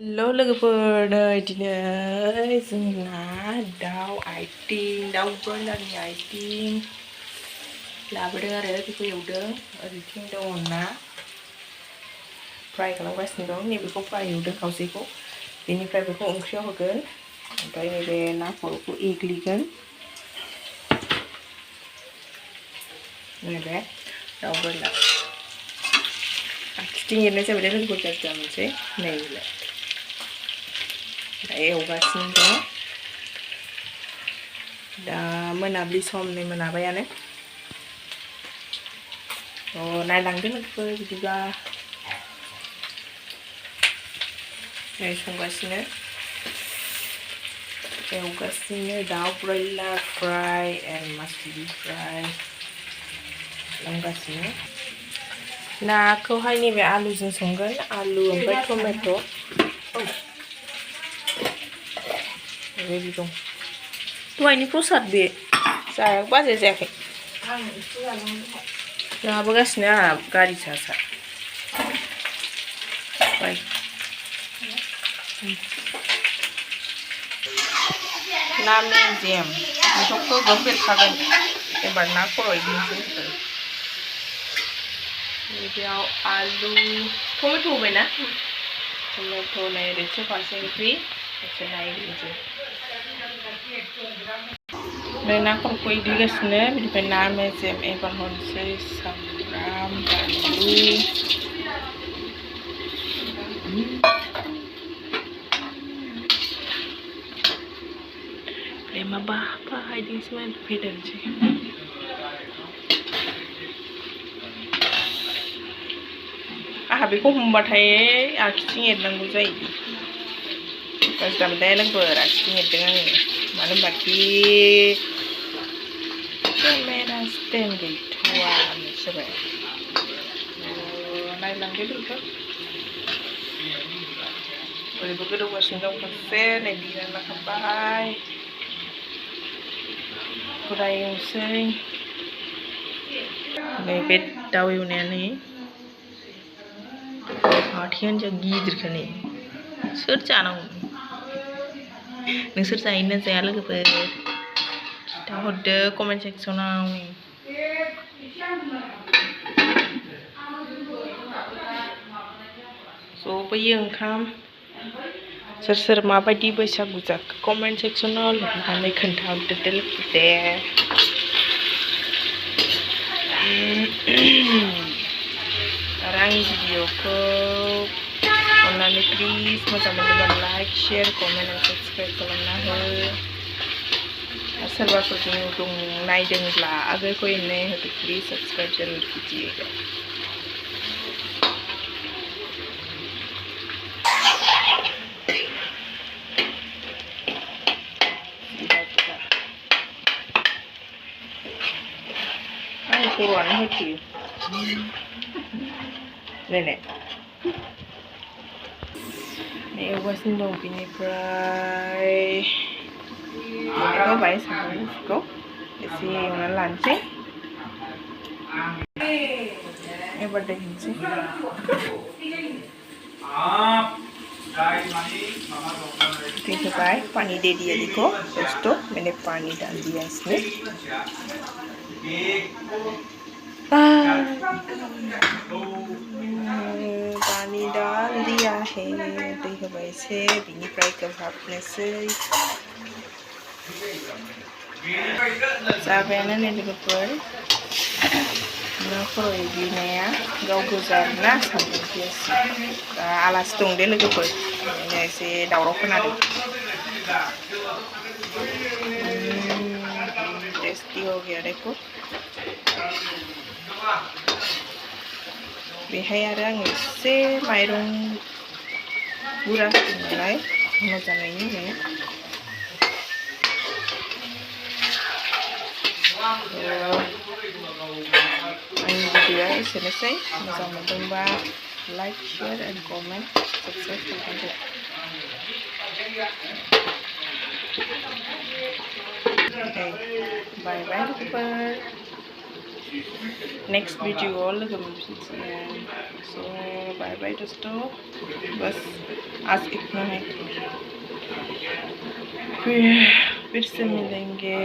Hello लोगोफोर नै दिनै जोंना दाउ आइथिं दाउ ब्रयलारनि आइथिं लाबोदों आरो बेखौ एवदों ओरैथिं दङ ना फ्राय खालामगासिनो दं नैबेखौ फ्राय एवदों खावसेखौ बेनिफ्राय बेखौ ओंख्रियाव होगोन ओमफ्राय नैबे ना खर'खौ एग्लिगोन नैबे दाउ ब्रयलार आखिथिं एरनाय जाबाय लोगोफोर गाज्रि मोनसे नैबे एवगासिनो दं दा मोनाबिलि सम नै मोनाबायानो नायलांदो लोगोफोर बिदिब्ला नै संगासिनो एवगासिनो दाउ broiler fry and mushroom fry खालामगासिनो नाखौहाय नैबे आलुजों संगोन आलु ओमफ्राय टमेट' रेडि दं दहायनि प्रसाद बे जाया बाजै जायाखै लाबोगासिनो आंहा गारि सा सा ना मेजेम बेखौ गोगोम बेरखागोन एबार ना खर' एग्लिनोसै बेयाव आलु टमेट' होबायना टमेट' नै ओरैसे फारसे ओंख्रि एसे ना एग्लिनोसै ओमफ्राय ना खर'खौ एग्लिगासिनो बिनिफ्राय ना मेजेम एबार हरनोसै सामब्राम बानलु माबा बाहायदोंसोमोन फैदोंसै आंहा बेखौ हमबाथाय आखिथिं एरनांगौ जायो गाज्रि दामोनदाय लोगोफोर आखिथिं एरदों आङो मानो होनबाखि केमेरा स्टेन्ड गैथ'वा जाबाय नायलांदो लोगोफोर ओरैबो गोदौगासिनो दं फारसे नै बिदिनो लाखाबाय बुरा एवनोसै नैबे दाउ एवनाया नै आथिं जा गिदिरखा नै सोर जानांगौ नोंसोर जायोना जाया लोगोफोर खिन्थाहरदो कमेन्ट सेक्सनाव जबोयो ओंखाम सोर सोर माबायदि बैसागु जाखो कमेन्ट सेक्सनाव लिरनानै खोन्थाहरदो लोगोफोर दे आरो आंनि भिडिअखौ अन्नानै प्लिज मोजां मोनोबा लाइक शेयार कमेन्ट आरो साबस्क्राइब खालामना हो सोरबाफोर दं नायदोंब्ला अगर कोई नए हो तो प्लीज सब्सक्राइब जरूर कीजिएगा खर'आनो होथेयो नायनाय एवगासिनो दं बिनिफ्राय होबाय सामब्राम गुफुरखौ एसे एवनानै लानोसै एबार दै होनोसै दै होबाय पानी दे दिया देखो दोस्तों मैंने पानी डाल दिया इसमें पानी डाल दिया है दै होबाय एसे बिनिफ्राय खोबहाबनोसै जाबायानो नै लोगोफोर ना खर' एग्लिनाया गाव गोजा आरोना सामब्राम पियाज आलासि दं दे लोगोफोर ओंखायनो एसे दावराव खोनादों टेस्टी हो गया देखो बेहाय आरो आङो एसे माइरं गुरा होदों नालाय मोजाङैनो होनो आंनि भिडिअआ एसेनोसै मोजां मोनदोंबा like share and comment subscribe खालामदो बाय बाय लोगोफोर नेक्स्ट वीडियो लोगो मोनफिनसिगोन। सो बाय बाय दोस्तों, बस आज इतना है, फिर से मिलेंगे।